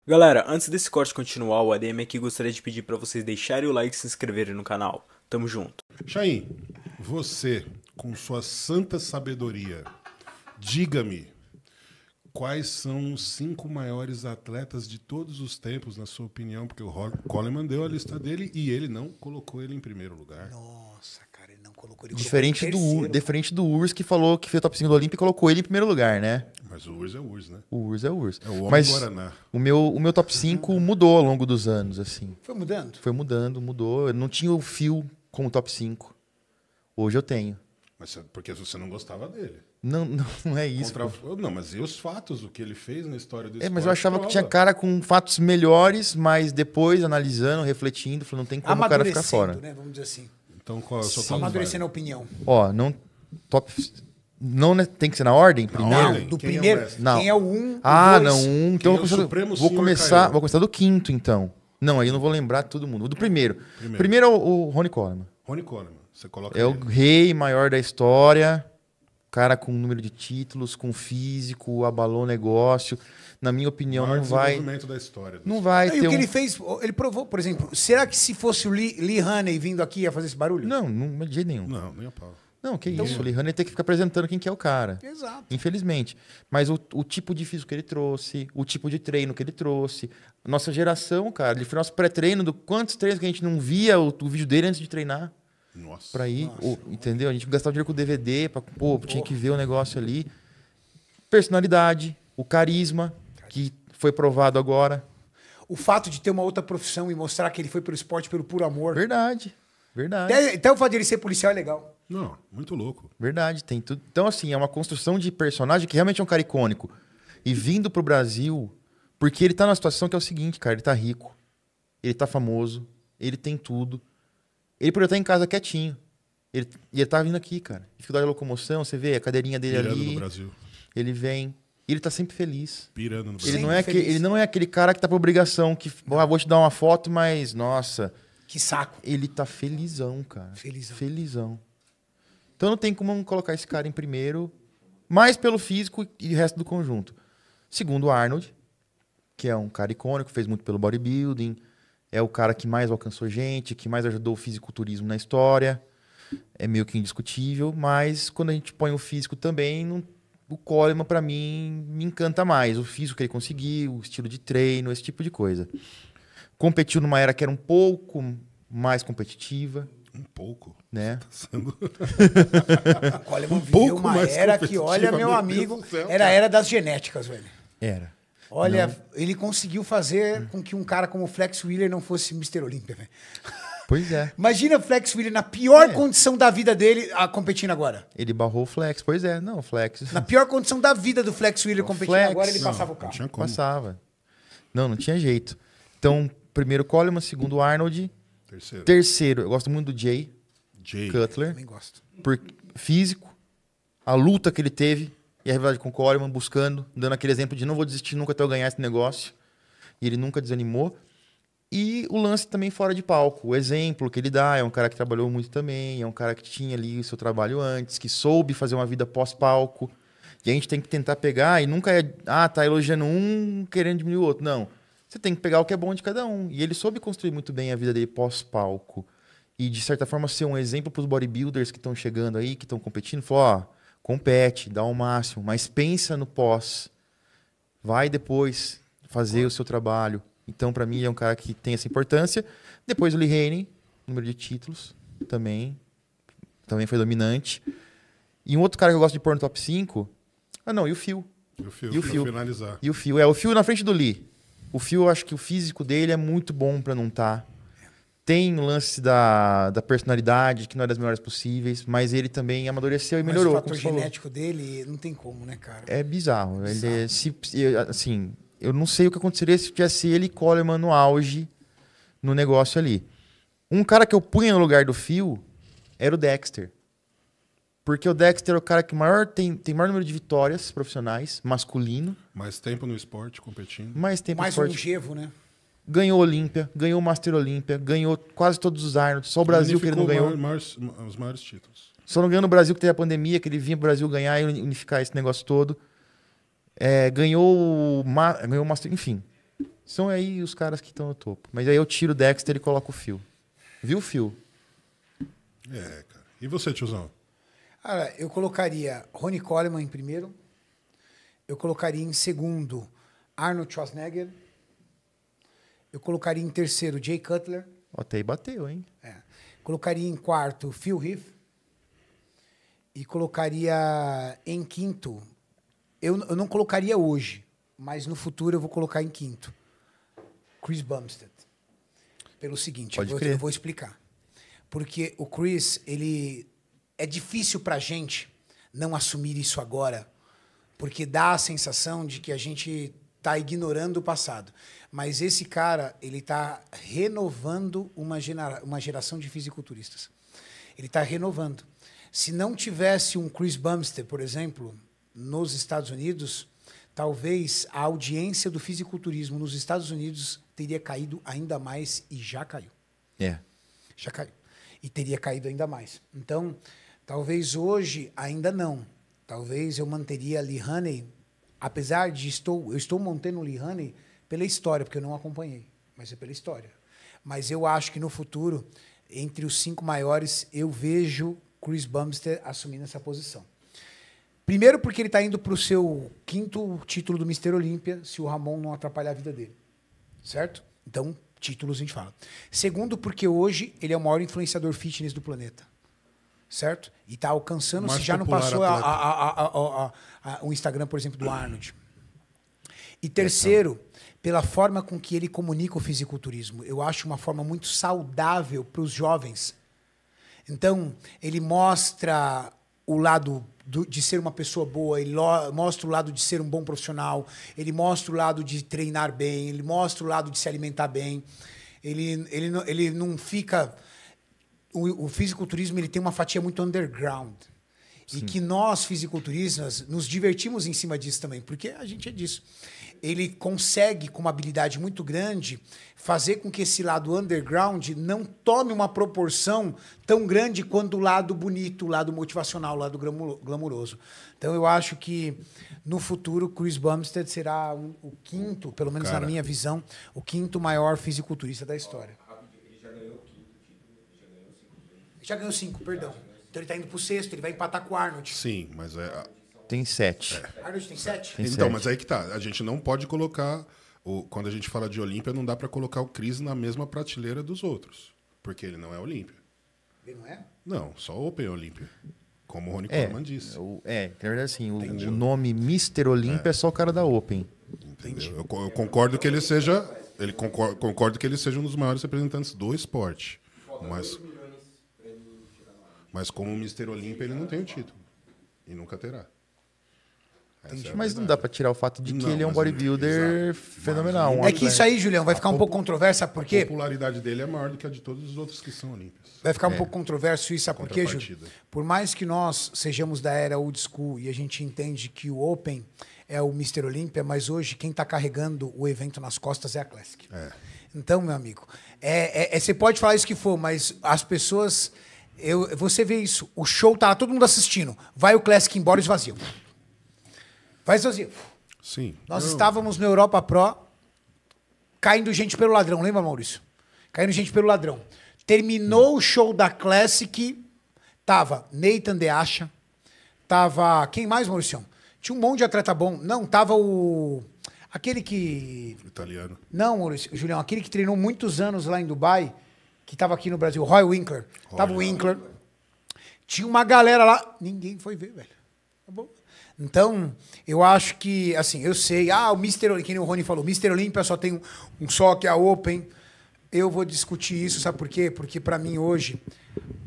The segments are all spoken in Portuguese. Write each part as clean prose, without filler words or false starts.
Galera, antes desse corte continuar, o ADM aqui gostaria de pedir para vocês deixarem o like e se inscreverem no canal. Tamo junto. Chaim, você, com sua santa sabedoria, diga-me quais são os 5 maiores atletas de todos os tempos, na sua opinião, porque o Coleman deu a lista dele e ele não colocou ele em primeiro lugar. Nossa, cara, ele não colocou ele. Diferente do Urs, que falou que fez o top 5 do Olímpico e colocou ele em primeiro lugar, né? Mas o Urs é o Urs, né? O Urs é o Urs. É o homem Mas Guaraná. o meu top 5 mudou ao longo dos anos, assim. Foi mudando? Foi mudando, mudou. Eu não tinha o Phil como top 5. Hoje eu tenho. Mas porque você não gostava dele. Não é isso. Não, mas e os fatos, o que ele fez na história do esporte? Mas eu achava prova. que tinha cara com fatos melhores, mas depois, analisando, refletindo, falei, não tem como o cara ficar fora. Né? Vamos dizer assim. Então qual é o seu top Amadurecendo a opinião. Ó, não tem que ser na ordem primeiro? ordem? Do Quem é o primeiro, mestre? Não. quem é o 1, Ah, o 2. não, então Quem é o Supremo vou Senhor começar Caio? vou começar do quinto, então. Não, aí eu não vou lembrar todo mundo. Do primeiro. Primeiro é o Ronnie Coleman. Ronnie Coleman. Você coloca É o ele. rei maior da história, cara com número de títulos, com físico, abalou o negócio. Na minha opinião, maior não vai... desenvolvimento da história. Não vai E ter o que ele fez, ele provou, por exemplo, será que se fosse o Lee Haney vindo aqui ia fazer esse barulho? Não, de jeito nenhum. Não, nem a pau. Não, que isso. O Lee Haney tem que ficar apresentando quem que é o cara. Exato. Infelizmente. Mas o tipo de físico que ele trouxe, o tipo de treino que ele trouxe. Nossa geração, cara, ele foi nosso pré-treino do quantos treinos que a gente não via o vídeo dele antes de treinar. Nossa. Pra ir, entendeu? A gente gastava dinheiro com DVD, tinha que ver o negócio ali. Personalidade, o carisma, que foi provado agora. O fato de ter uma outra profissão e mostrar que ele foi pelo esporte, pelo puro amor. Verdade. Até o fato de ele ser policial é legal. Não, muito louco. Verdade, tem tudo. Então, assim, é uma construção de personagem que realmente é um cara icônico. E vindo pro Brasil, porque ele tá numa situação que é o seguinte, cara, ele tá rico, ele tá famoso, ele tem tudo. Ele poderia estar em casa quietinho. Ele tá vindo aqui, cara. Dificuldade de locomoção, você vê a cadeirinha dele Pirando ali. no Brasil. Ele vem. E ele tá sempre feliz. Pirando no Brasil. Ele não é aquele cara que tá por obrigação, que vou te dar uma foto, mas, nossa. Que saco. Ele tá felizão, cara. Felizão. Felizão. Então não tem como colocar esse cara em primeiro, mais pelo físico e o resto do conjunto. Segundo, o Arnold, que é um cara icônico, fez muito pelo bodybuilding, é o cara que mais alcançou gente, que mais ajudou o fisiculturismo na história. É meio que indiscutível, mas quando a gente põe o físico também, o Coleman, pra mim, me encanta mais. O físico que ele conseguiu, o estilo de treino, esse tipo de coisa. Competiu numa era que era um pouco mais competitiva. Um pouco. Né? O Coleman viveu pouco uma mais era que, competitiva, olha, meu meu amigo, Deus do céu, era a cara. era das genéticas, velho. Era. Olha, ele conseguiu fazer com que um cara como o Flex Wheeler não fosse Mr. Olímpia, velho. Pois é. Imagina o Flex Wheeler na pior condição da vida dele competindo agora. Ele barrou o Flex. Pois é, não, o Flex. Na pior condição da vida do Flex Wheeler competindo Flex. agora, ele Não, passava o não carro. tinha como. Passava. Não tinha jeito. Então, primeiro Coleman, segundo Arnold. Terceiro. Terceiro, eu gosto muito do Jay Jay. Cutler. Também gosto. Por físico, a luta que ele teve e a rivalidade com o Coleman, buscando, dando aquele exemplo de não vou desistir nunca até eu ganhar esse negócio. E ele nunca desanimou. E o lance também fora de palco. O exemplo que ele dá é um cara que trabalhou muito também, é um cara que tinha ali o seu trabalho antes, que soube fazer uma vida pós-palco. E a gente tem que tentar pegar e nunca tá elogiando um, querendo diminuir o outro. Não. Você tem que pegar o que é bom de cada um. E ele soube construir muito bem a vida dele pós-palco. E, de certa forma, ser um exemplo para os bodybuilders que estão chegando aí, que estão competindo. Falou, compete, dá o máximo, mas pensa no pós. Vai depois fazer o seu trabalho. Então, para mim, é um cara que tem essa importância. Depois o Lee Haney, número de títulos, também foi dominante. E um outro cara que eu gosto de pôr no top 5... e o Phil. E o Phil finalizar. E o Phil na frente do Lee. O Phil, eu acho que o físico dele é muito bom para não estar. Tem o lance da personalidade, que não é das melhores possíveis, mas ele também amadureceu e melhorou. Mas o como fator você falou. genético dele não tem como, né, cara? É bizarro. Assim, eu não sei o que aconteceria se tivesse ele e Coleman no auge no negócio ali. Um cara que eu punha no lugar do Phil era o Dexter. Porque o Dexter é o cara que tem maior número de vitórias profissionais, masculino. Mais tempo no esporte, competindo. Mais tempo Mais no esporte. longevo, né? Ganhou Olímpia, ganhou Master Olímpia, ganhou quase todos os Arnolds. Só o Brasil que ele não ganhou. Os maiores títulos. Só não ganhou no Brasil que teve a pandemia, que ele vinha pro Brasil ganhar e unificar esse negócio todo. Ganhou o Master, enfim. São aí os caras que estão no topo. Mas aí eu tiro o Dexter e coloco o Phil. Viu, Phil? É, cara. E você, tiozão? Cara, eu colocaria Ronnie Coleman em primeiro. Eu colocaria em segundo Arnold Schwarzenegger. Eu colocaria em terceiro Jay Cutler. Até aí bateu, hein? Colocaria em quarto Phil Heath. E colocaria em quinto... Eu não colocaria hoje, mas no futuro eu vou colocar em quinto. Chris Bumstead. Pelo seguinte, eu vou explicar. Porque o Chris, ele... É difícil pra gente não assumir isso agora, porque dá a sensação de que a gente tá ignorando o passado. Mas esse cara, ele tá renovando uma geração de fisiculturistas. Ele tá renovando. Se não tivesse um Chris Bumstead, por exemplo, nos Estados Unidos, talvez a audiência do fisiculturismo nos Estados Unidos teria caído ainda mais e já caiu. Já caiu. E teria caído ainda mais. Então, talvez hoje ainda não. Talvez eu manteria Lee Haney, apesar de eu estou mantendo o Lee Haney pela história, porque eu não acompanhei, mas é pela história. Mas eu acho que no futuro, entre os 5 maiores, eu vejo Chris Bumstead assumindo essa posição. Primeiro porque ele está indo para o seu 5º título do Mr. Olímpia, se o Ramon não atrapalhar a vida dele. Certo? Então, títulos a gente fala. Segundo porque hoje ele é o maior influenciador fitness do planeta. Certo? E está alcançando, se já não passou o Instagram, por exemplo, do Arnold. E terceiro, pela forma com que ele comunica o fisiculturismo. Eu acho uma forma muito saudável para os jovens. Então, ele mostra o lado de ser uma pessoa boa, ele mostra o lado de ser um bom profissional, ele mostra o lado de treinar bem, ele mostra o lado de se alimentar bem. Ele não fica... O fisiculturismo ele tem uma fatia muito underground. Sim. E que nós, fisiculturistas, nos divertimos em cima disso também, porque a gente é disso. Ele consegue, com uma habilidade muito grande, fazer com que esse lado underground não tome uma proporção tão grande quanto o lado bonito, o lado motivacional, o lado glamuroso. Então, eu acho que, no futuro, Chris Bumstead será o 5º, pelo menos na minha visão, o 5º maior fisiculturista da história. Ele já ganhou o 5º título, ele já ganhou 5. Já ganhou 5, perdão. Então, ele está indo para o 6º, ele vai empatar com o Arnold. Sim, mas Tem 7. Arnold tem 7? Tem então, 7. mas aí que tá. A gente não pode colocar... Quando a gente fala de Olímpia, não dá pra colocar o Chris na mesma prateleira dos outros. Porque ele não é Olímpia. Ele não é? Não, só Open Olímpia. Como o Ronnie Coleman disse. Na verdade, assim, o nome Mr. Olímpia é só o cara da Open. Entendeu? Eu concordo que ele seja... Concordo que ele seja um dos maiores representantes do esporte. Mas como Mr. Olímpia, ele não tem o título. E nunca terá. Mas não dá pra tirar o fato de que ele é um bodybuilder fenomenal. É que isso aí, Julião, vai ficar um pouco controverso, sabe por quê? A popularidade dele é maior do que a de todos os outros que são olímpios. Vai ficar um pouco controverso isso, sabe por quê, Júlio? Por mais que nós sejamos da era old school e a gente entende que o Open é o Mr. Olímpia, mas hoje quem está carregando o evento nas costas é a Classic. Então, meu amigo, você pode falar isso que for, mas as pessoas... você vê isso, o show tá lá, todo mundo assistindo, vai o Classic embora e esvazia. Vai esvazia. Sim. Nós estávamos no Europa Pro, caindo gente pelo ladrão, lembra, Maurício? Caindo gente pelo ladrão. Terminou o show da Classic, tava Nathan De Asha, tava... Quem mais, Maurício? Tinha um monte de atleta bom. Não, tava aquele que... Italiano. Não, Maurício, Julião, aquele que treinou muitos anos lá em Dubai, que tava aqui no Brasil, Roy Winkler. Tava o Winkler. Tinha uma galera lá, ninguém foi ver, velho. Tá bom? Então, eu acho que, assim, eu sei, o Mr. Olímpia, que o Rony falou, Mr. Olímpia só tem um só, que é a Open. Eu vou discutir isso, sabe por quê? Porque, para mim, hoje,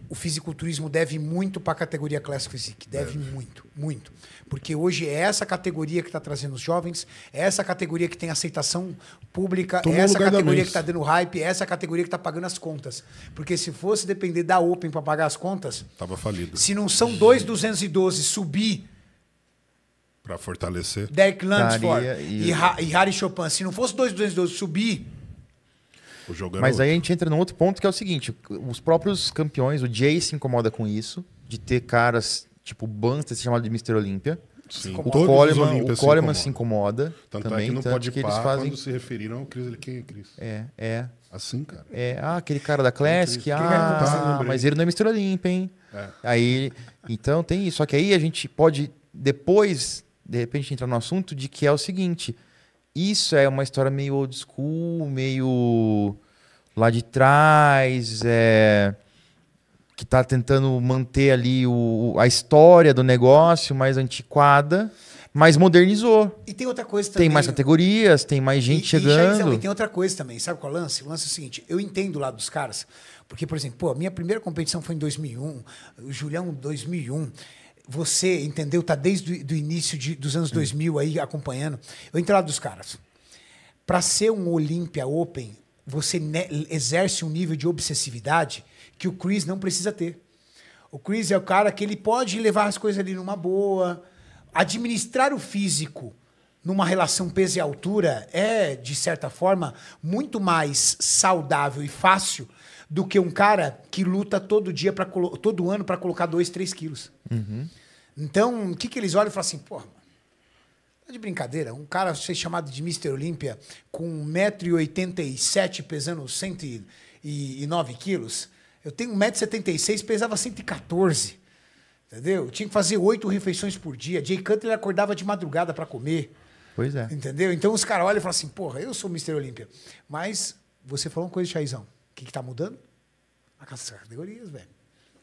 o fisiculturismo deve muito para a categoria Classic Physique. Deve muito, muito. Porque hoje é essa categoria que está trazendo os jovens, é essa categoria que tem aceitação pública, é essa categoria que está dando hype, é essa categoria que está pagando as contas. Porque se fosse depender da Open para pagar as contas... Tava falido. Se não são 2,212 subir... Para fortalecer. Derek Lansford e Harry Chopin. Se não fosse 2,212 subir... O jogo era Mas outro. aí a gente entra num outro ponto que é o seguinte: os próprios campeões, o Jay se incomoda com isso, de ter caras tipo Bumstead ser chamado de Mr. Olímpia. Sim, incomoda. todos os Coleman, Olímpias o Coleman se se incomoda Tanto também, é que não tanto pode que eles parar fazem... quando se referiram ao Chris. Ele, quem é Chris? É. Assim, cara. Aquele cara da Classic, Quem tá, lembrei. mas ele não é Mr. Olímpia, hein? É. Aí, então tem isso. Só que aí a gente pode, depois, de repente, entrar no assunto de que é o seguinte: isso é uma história meio old school, meio lá de trás, que tá tentando manter ali a história do negócio mais antiquada, mas modernizou. E tem outra coisa também. Tem mais categorias, tem mais gente chegando. E tem outra coisa também, sabe qual é o lance? O lance é o seguinte, eu entendo o lado dos caras, porque, por exemplo, a minha primeira competição foi em 2001, o Julião 2001, você, entendeu, tá desde o início dos anos 2000 aí acompanhando, eu entendo o lado dos caras. Para ser um Olympia Open, você exerce um nível de obsessividade que o Chris não precisa ter. O Chris é o cara que ele pode levar as coisas ali numa boa. Administrar o físico numa relação peso e altura é, de certa forma, muito mais saudável e fácil do que um cara que luta todo dia, todo ano, para colocar 2, 3 quilos. Uhum. Então, o que eles olham e falam assim, porra, tá de brincadeira, um cara ser chamado de Mr. Olímpia com 1,87 m pesando 109 quilos, eu tenho 1,76 m, pesava 114. Entendeu? Eu tinha que fazer 8 refeições por dia. Jay Cutler acordava de madrugada para comer. Pois é. Entendeu? Então os caras olham e falam assim, porra, eu sou o Mr. Olímpia. Mas você falou uma coisa, Chaizão. O que tá mudando? As categorias, velho.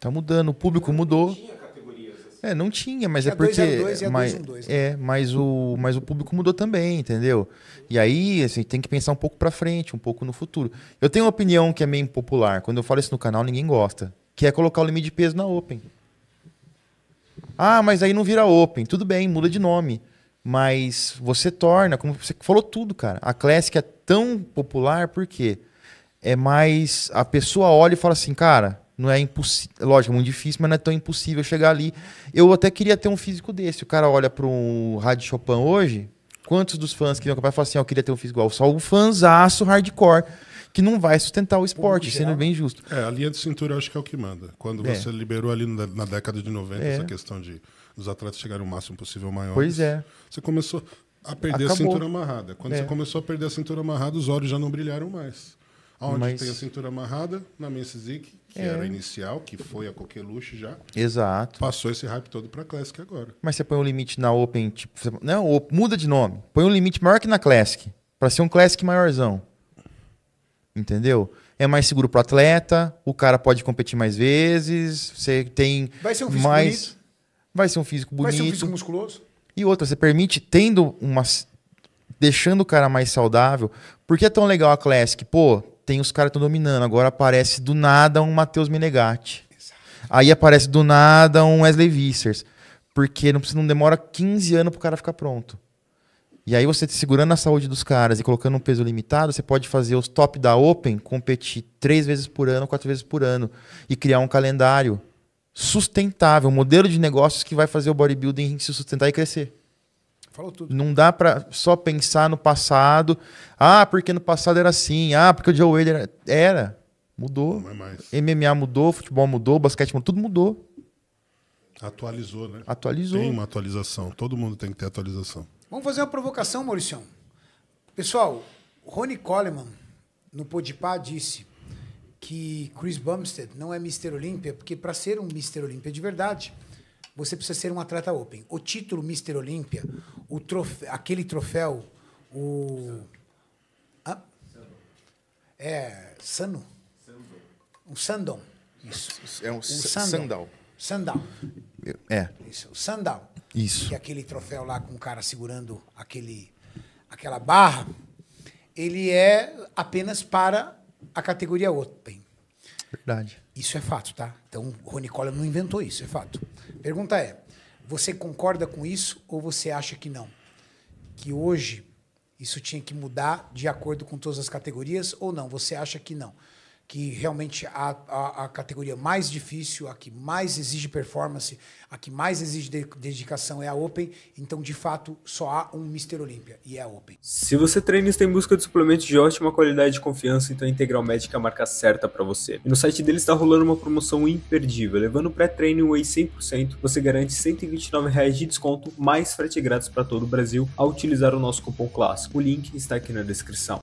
Tá mudando, o público mudou. Tinha categorias assim. Não tinha, mas Tinha é porque. 202 e mas, 212, né? mas o público mudou também, entendeu? E aí, assim, tem que pensar um pouco pra frente, um pouco no futuro. Eu tenho uma opinião que é meio impopular. Quando eu falo isso no canal, ninguém gosta. Que é colocar o limite de peso na Open. Ah, mas aí não vira Open. Tudo bem, muda de nome. Mas você torna, como você falou tudo, cara. A Classic é tão popular porque é mais... A pessoa olha e fala assim, cara, não é impossível... Lógico, é muito difícil, mas não é tão impossível chegar ali. Eu até queria ter um físico desse. O cara olha para um Rádio Chopin hoje, quantos dos fãs que iam capaz de falar assim, eu queria ter um físico igual? Só o fãzaço hardcore, que não vai sustentar o esporte, sendo bem justo. A linha de cintura eu acho que é o que manda. Quando você liberou ali na década de 90 essa questão de os atletas chegarem o máximo possível maiores. Pois é. Você começou a perder a cintura amarrada. Quando você começou a perder a cintura amarrada, os olhos já não brilharam mais. Onde tem a cintura amarrada? Na Men's Physique, que era a inicial, que foi a Coqueluche já. Exato. Passou esse hype todo pra Classic agora. Mas você põe um limite na Open, tipo... Não, muda de nome. Põe um limite maior que na Classic. Pra ser um Classic maiorzão. Entendeu? É mais seguro pro atleta, o cara pode competir mais vezes, você tem Vai ser um físico mais... bonito. Vai ser um físico bonito. Vai ser um físico musculoso. E outra, você permite, deixando o cara mais saudável. Por que é tão legal a Classic? Pô, tem os caras que estão dominando. Agora aparece do nada um Matheus Menegatti. Exato. Aí aparece do nada um Wesley Vissers. Porque não demora 15 anos pro cara ficar pronto. E aí você segurando a saúde dos caras e colocando um peso limitado, você pode fazer os top da Open competir 3 vezes por ano, 4 vezes por ano. E criar um calendário sustentável, um modelo de negócios que vai fazer o bodybuilding se sustentar e crescer. Falou tudo. Não dá pra só pensar no passado. Ah, porque no passado era assim. Ah, porque o Joe Wade era. Mudou. Não é mais. MMA mudou, futebol mudou, basquete mudou, tudo mudou. Atualizou, né? Atualizou. Tem uma atualização. Todo mundo tem que ter atualização. Vamos fazer uma provocação, Mauricião. Pessoal, Ronnie Coleman, no Podpah, disse que Chris Bumstead não é Mr. Olímpia, porque para ser um Mr. Olímpia de verdade, você precisa ser um atleta Open. O título Mr. Olímpia, aquele troféu, Sano? Um Sandon. Isso. É um Sandal. Sandal. É. Isso, o Sandal. Isso. Que é aquele troféu lá com o cara segurando aquela barra, ele é apenas para a categoria Open. Verdade. Isso é fato, tá? Então, o Ronnie Coleman não inventou isso, é fato. Pergunta é, você concorda com isso ou você acha que não? Que hoje isso tinha que mudar de acordo com todas as categorias ou não? Você acha que não? que realmente a categoria mais difícil, a que mais exige performance, a que mais exige dedicação é a Open. Então, de fato, só há um Mr. Olímpia e é a Open. Se você treina e está em busca de suplementos de ótima qualidade e confiança, então a Integral Médica é a marca certa para você. E no site deles está rolando uma promoção imperdível. Levando o pré-treino e whey 100%, você garante R$ 129 de desconto, mais frete grátis para todo o Brasil, ao utilizar o nosso cupom clássico. O link está aqui na descrição.